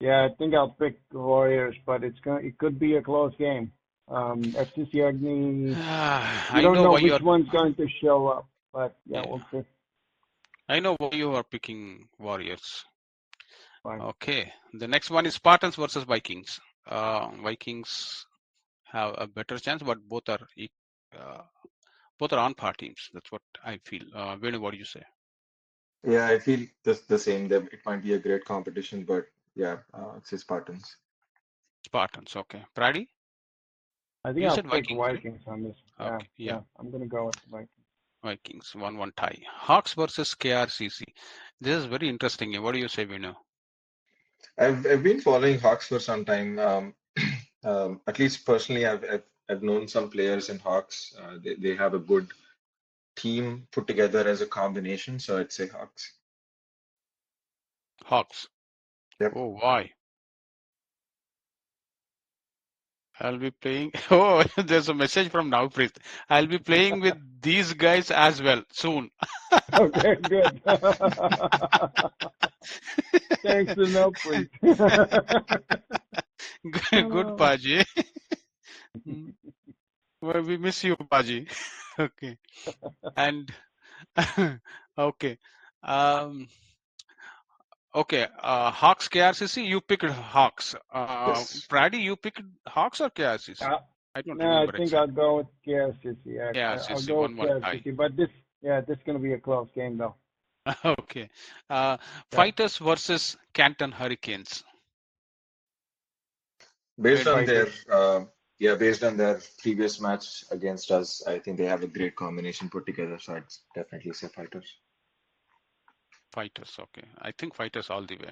Yeah, I think I'll pick the Warriors, but it could be a close game. FCC Agni, we I don't know know why you which are. one's going to show up, but yeah, Yeah, we'll see. I know why you are picking Warriors. Fine. Okay. The next one is Spartans versus Vikings. Vikings have a better chance, but uh, both are on par teams. That's what I feel. Venu, what do you say? Yeah, I feel the same. That it might be a great competition, but yeah, it's the Spartans. Spartans. Okay. Praddy, I think you I'll said pick Vikings, right? Vikings on this. Okay. Yeah. I'm gonna go with Vikings. Vikings, 1-1 tie. Hawks versus KRCC. This is very interesting. What do you say, Vinu? I've been following Hawks for some time. At least personally, I've known some players in Hawks. They have a good team put together as a combination, so I'd say Hawks. Hawks. Yep. Oh, why? I'll be playing. Oh, there's a message from Navpreet. I'll be playing with these guys as well soon. Okay, good. Thanks to no priest. Good, Paji. Well, we miss you, Paji. Okay. And okay. Um, okay. Hawks KRCC, you picked Hawks. Yes. Praddy, you picked Hawks or KRCC? Uh, I don't no, I remember think exactly. I'll go with KRCC. I'll KRCC, go with 1-1 tie. KRCC, but this is gonna be a close game though. Okay. Yeah. Fighters versus Canton Hurricanes. Based on their Fighters. based on their previous match against us, I think they have a great combination put together. So I'd definitely say fighters. Fighters. Okay. I think fighters all the way.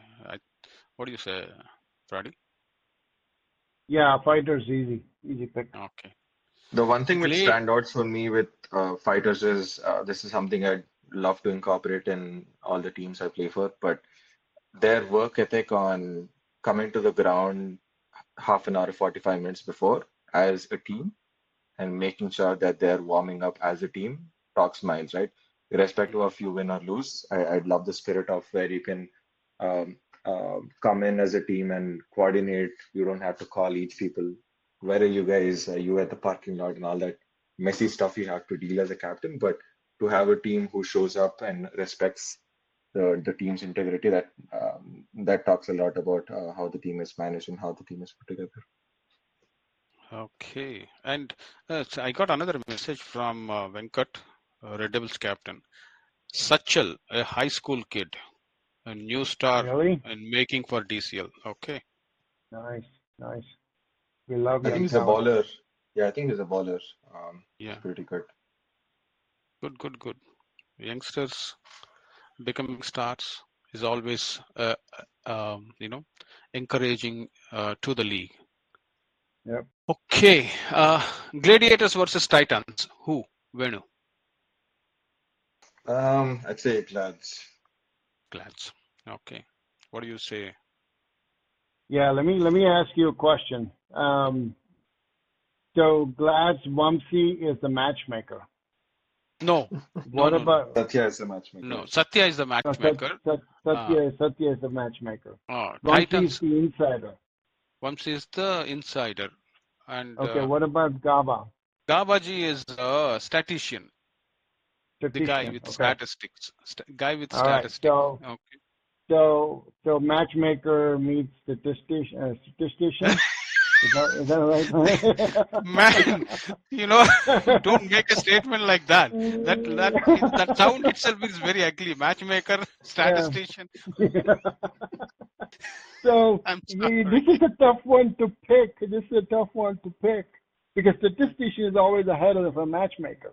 What do you say, Pradip? Yeah, fighters easy pick. Okay. The one thing which Glade. stand out for me with fighters is this is something I'd love to incorporate in all the teams I play for, but their work ethic on coming to the ground half an hour, 45 minutes before as a team and making sure that they're warming up as a team talks miles, right? Irrespective of you win or lose, I'd love the spirit of where you can um, come in as a team and coordinate. You don't have to call each people. Where are you guys? Are you at the parking lot and all that messy stuff you have to deal as a captain? But to have a team who shows up and respects the team's integrity, that talks a lot about how the team is managed and how the team is put together. Okay. And so I got another message from Venkat, Red Devils captain. Sachal, a high school kid, a new star Really? and making for DCL. Okay. Nice, nice. We love I think young he's a talent. baller. Yeah, I think he's a baller. He's Yeah. pretty good. Good, good, good. Youngsters becoming stars is always, encouraging to the league. Yep. Okay. Gladiators versus Titans. Who? Venu. I'd say Glads. Glads. Okay. What do you say? Yeah, let me ask you a question. So Glad's Wamsi is the matchmaker. No, no, What no, no, about Satya is the matchmaker. no. Satya is the no, matchmaker. Uh, Satya is the matchmaker. Vamsi is Titans. the insider. Vamsi is the insider, and Okay, what about Gaba? Gabaji is a statistician, the guy Statistician. with Okay. statistics. Guy with All right. statistics. Okay. So matchmaker meets statistician. Is that Man, don't make a statement like that. That sound itself is very ugly. Matchmaker, Yeah. statistician. So I'm this sorry. is a tough one to pick. This is a tough one to pick because statistician is always ahead of a matchmaker,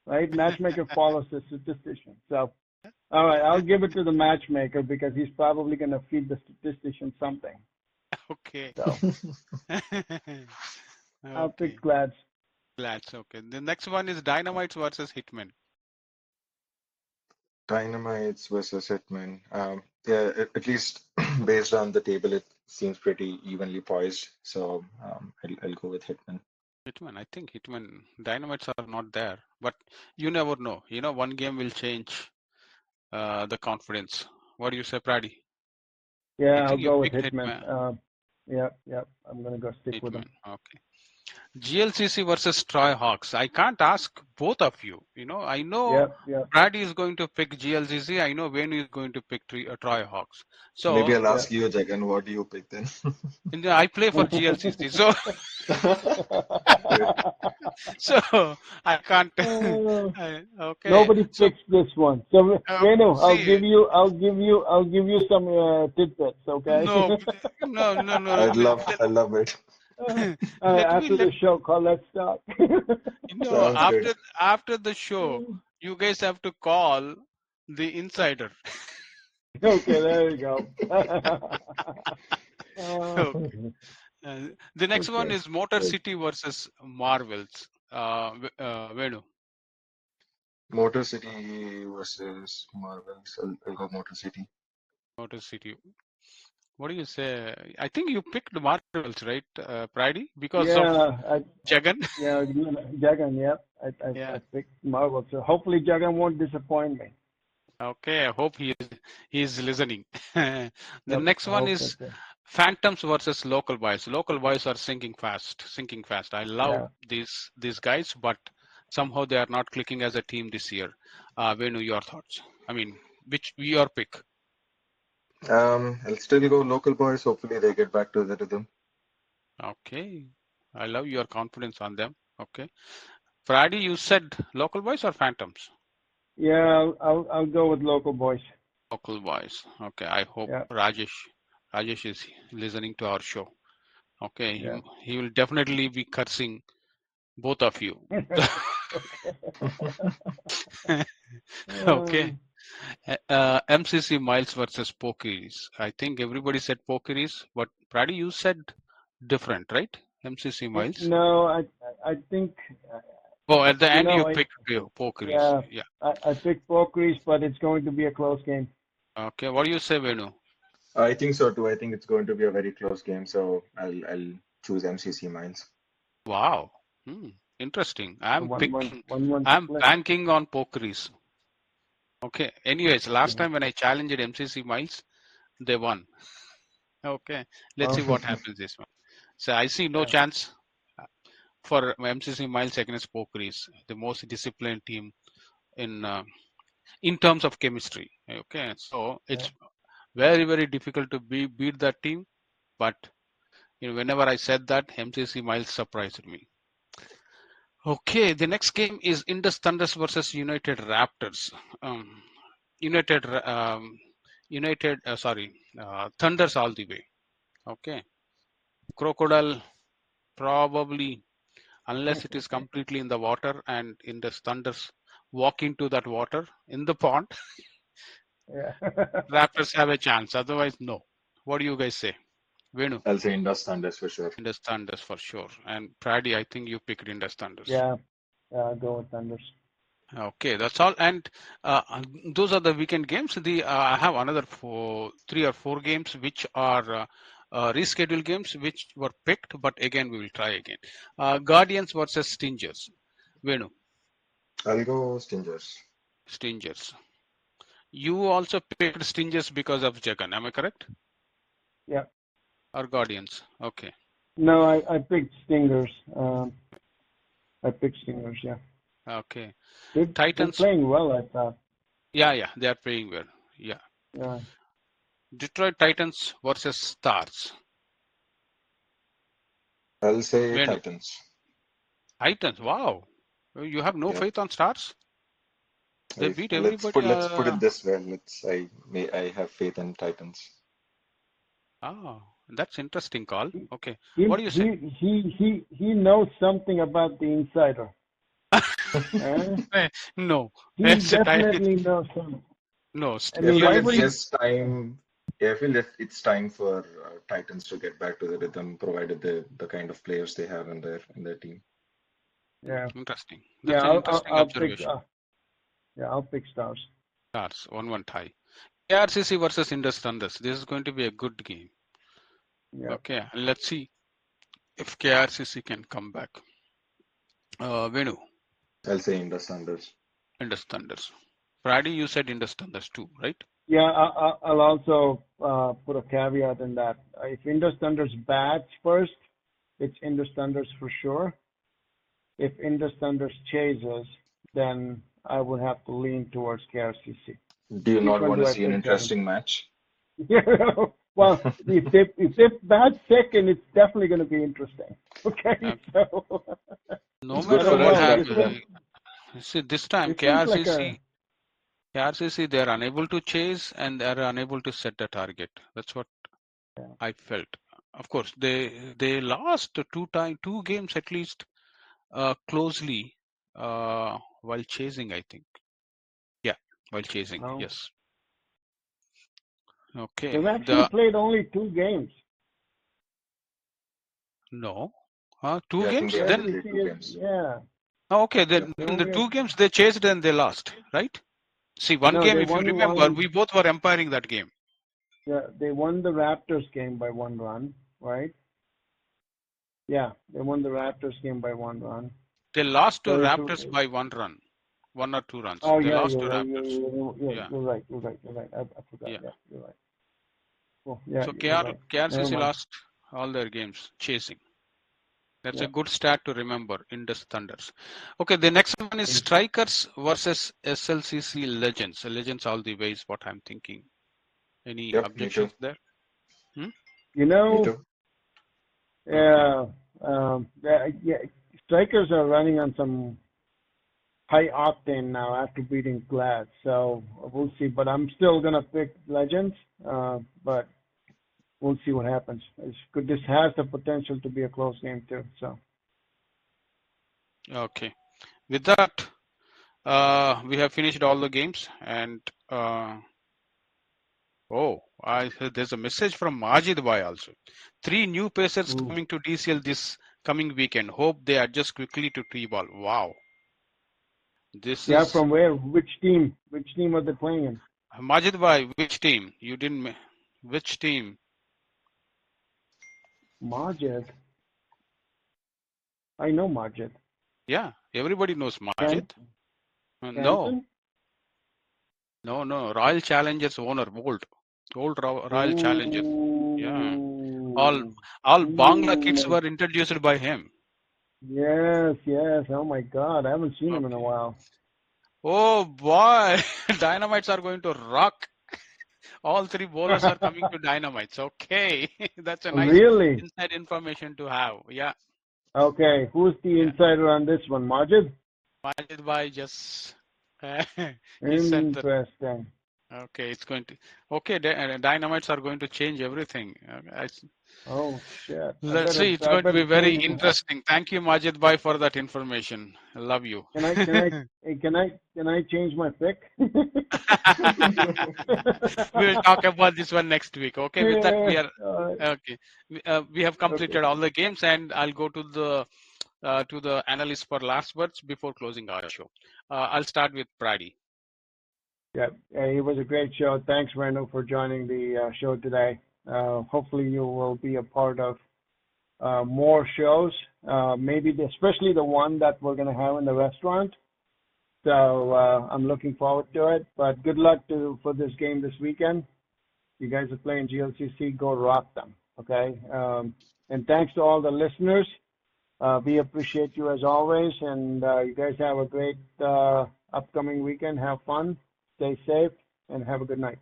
right? Matchmaker follows the statistician. So, all right, I'll give it to the matchmaker because he's probably going to feed the statistician something. Okay. So I'll Okay. pick Glads. Glad. Okay. The next one is Dynamites versus Hitmen. Dynamites versus Hitman. Yeah, at least based on the table, it seems pretty evenly poised. So I'll go with Hitman. Hitman. I think Hitman. Dynamites are not there, but you never know. One game will change the confidence. What do you say, Pradi? I Yeah, I'll think you go with picked Hitman. Hitman. Yep. I'm gonna go stick with him. Hitman. Okay. GLCC versus Troy Hawks. I can't ask both of you. I know Yep. Brady is going to pick GLCC. I know Venu is going to pick Troy Hawks. Maybe So I'll Yep. ask you, Jagan, what do you pick then? I play for GLCC. So Good. so I can't. Uh, Okay. Nobody So picks this one. So Venu, see, I'll give you some tidbits, okay? no, no. I love it. Let me After let the show, call Let's Talk. Sounds good. after the show, you guys have to call the insider. Okay, there you go. The next one Okay. is Motor Good. City versus Marvels. Venu, Motor City versus Marvels. I'll go Motor City. Motor City. What do you say? I think you picked the Marvels, right, Prady? Because of Yeah, Jagan. Jagan, yep. I Yeah. picked Marvel, so hopefully Jagan won't disappoint me. Okay. I hope he is listening. The Yep, next I one hope so is too. Phantoms versus Local Boys. Local Boys are sinking fast, sinking fast. I love Yeah. these guys, but somehow they are not clicking as a team this year. Venu, your thoughts? I mean, which your pick? I'll still go local boys. Hopefully they get back to the rhythm. Okay. I love your confidence on them. Okay. Friday, you said local boys or phantoms? Yeah, I'll go with local boys. Local boys. Okay. I hope Yeah. Rajesh is listening to our show. Okay, Yeah. he will definitely be cursing both of you. Okay. Okay. Um, MCC Miles versus Pokeries. I think everybody said Pokeries, but Pradi, you said different, right? MCC Miles. no, I think uh, Oh, at the you end you know picked Pokeries. yeah, Yeah. I picked Pokeries, but it's going to be a close game. Okay. What do you say, Venu? I think so too. I think it's going to be a very close game, so I'll choose MCC Mines. Wow. Hmm. Interesting. A one I'm split. banking on Pokeries. Okay. Anyways, last Yeah. time when I challenged MCC Miles, they won. Okay. Let's see Well, what happens this one. So I see no yeah, chance for MCC Miles against Pokeries, the most disciplined team in terms of chemistry. Okay, so yeah. it's very difficult to beat that team. But whenever I said that, MCC Miles surprised me. Okay, the next game is Indus Thunders versus United Raptors. Um, United, United, sorry, Thunders all the way. Okay, Crocodile probably, unless it is completely in the water and Indus Thunders walk into that water in the pond, Yeah. Raptors have a chance. Otherwise, no. What do you guys say? Venu, I'll say Indus Thunders for sure. Indus Thunders for sure. And Pradi, I think you picked Indus Thunders. Yeah. I'll go with Thunders. Okay, that's all. And those are the weekend games. I have another three or four games which are rescheduled games which were picked, but again we will try again. Guardians versus Stingers. Venu, I'll go Stingers. Stingers. You also picked Stingers because of Jagan. Am I correct? Yeah. Or Guardians? Okay. No, I picked Stingers. I picked Stingers. Yeah. Okay. They're Titans. playing well, I thought. Yeah, they are playing well. Yeah. Yeah. Detroit Titans versus Stars. I'll say Venu. Titans. Titans. Wow. You have no Yep. faith on Stars? They If, beat let's everybody. put let's put it this way. I have faith in Titans. That's interesting call. He Okay. he What do you say? he knows something about the insider. Eh? No. He It's a definitely knows something. no. I I mean, feel why it's would he? just time. Yeah, I feel that it's time for Titans to get back to the rhythm, provided the kind of players they have in their team. Yeah. Interesting. Yeah. That's an interesting I'll pick. observation. Yeah. I'll pick Stars. Stars 1-1 tie. KRCC versus Indus Thunders. This is going to be a good game. Yeah. Okay. Let's see if KRCC can come back. Venu, I'll say Indus Thunders. Indus Thunders. Friday, you said Indus Thunders too, right? Yeah. I'll also put a caveat in that. If Indus Thunders bats first, it's Indus Thunders for sure. If Indus Thunders chases, then I would have to lean towards KRCC. Do you Which not one want do to I see an pick then? interesting match? Yeah. Well, if they bat second, it's definitely going to be interesting. Okay. Uh, So no It's good I matter don't for what us know. that This happens, looks rhythm. see this time this looks like a KRCC, they are unable to chase and they are unable to set the target. That's what yeah. I felt. Of course, they lost two games at least closely while chasing. I think, yeah, while chasing. No. Yes. Okay. They've actually The played only two games. no, two Yeah, I think they games. only Then played two KRCC is games. yeah. okay. Yep. Then They in the only two games they chased and they lost. Right. See, one no. game. They If you won remember, one. we both were umpiring that game. Yeah, they won the Raptors game by 1 run, right? Yeah, they won the Raptors game by 1 run. They lost to So it's Raptors by 1 run, 1 or 2 runs. oh They yeah, lost you're to right. Raptors. Yeah, Yeah, you're right. I forgot. yeah. Yeah, you're right. Oh yeah, So you're right. Never KRCC mind. lost all their games chasing. That's a Yeah. good stat to remember. Indus Thunders. Okay, the next one is Strikers versus SLCC Legends. So Legends all the way is what I'm thinking. Any Yep, me too. objections there? Hmm? You Me know, too. Okay. yeah, strikers are running on some high octane now after beating Glads. So we'll see. But I'm still gonna pick Legends. But we'll see what happens. This has the potential to be a close game too. So. Okay. With that, we have finished all the games, and there's a message from Majid Bhai also. 3 new pacers Ooh. coming to DCL this coming weekend. Hope they adjust quickly to T-ball. Wow. This Yeah, is from where? Which team? Which team are they playing in? Majid Bhai. Which team? You didn't. Which team? Majid. I know Majid. Yeah, everybody knows Can Majid. No, Canton? no. Royal Challengers owner, old Royal Challengers. Yeah, all Ooh. all Bangla kids Ooh. were introduced by him. Yes, yes. Oh my God, I haven't seen him in a Okay. while. Oh boy, Dynamites are going to rock. All 3 bowlers are coming to Dynamites. Okay, that's a nice Really? inside information to have. Yeah, Okay. Who's the yeah. insider on this one? Majid? Majid Bhai just he sent the. Interesting. Okay, it's going to. Okay, Dynamites are going to change everything. Oh shit. Let's see. It's I going to better be very change my. interesting. Thank you, Majid Bhai, for that information. I love you. Hey, can I change my pick? We will talk about this one next week. Okay, with that Yeah. we are All right. okay. We have Okay. completed all the games, and I'll go to the analyst for last words before closing our show. I'll start with Pradi. Yeah, it was a great show. Thanks, Venu, for joining the show today. Hopefully, you will be a part of more shows. Especially the one that we're going to have in the restaurant. So I'm looking forward to it. But good luck for this game this weekend. You guys are playing GLCC. Go rock them. Okay. And thanks to all the listeners. We appreciate you as always, and you guys have a great upcoming weekend. Have fun, stay safe, and have a good night.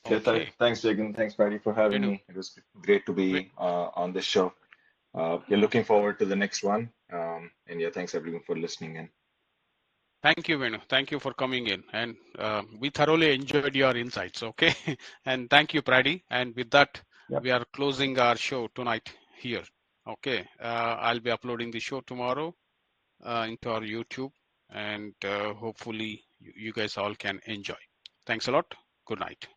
Yeah, Okay, thanks, Jagan. Thanks, Patty, for having Venu. me. It was great to Ve- be on this show. Yeah, looking forward to the next one. And yeah, thanks everyone for listening in. Thank you, Venu. Thank you for coming in, and we thoroughly enjoyed your insights. Okay, and thank you, Pradi. And with that, Yep. we are closing our show tonight here. Okay, I'll be uploading the show tomorrow into our YouTube, and hopefully you guys all can enjoy. Thanks a lot. Good night.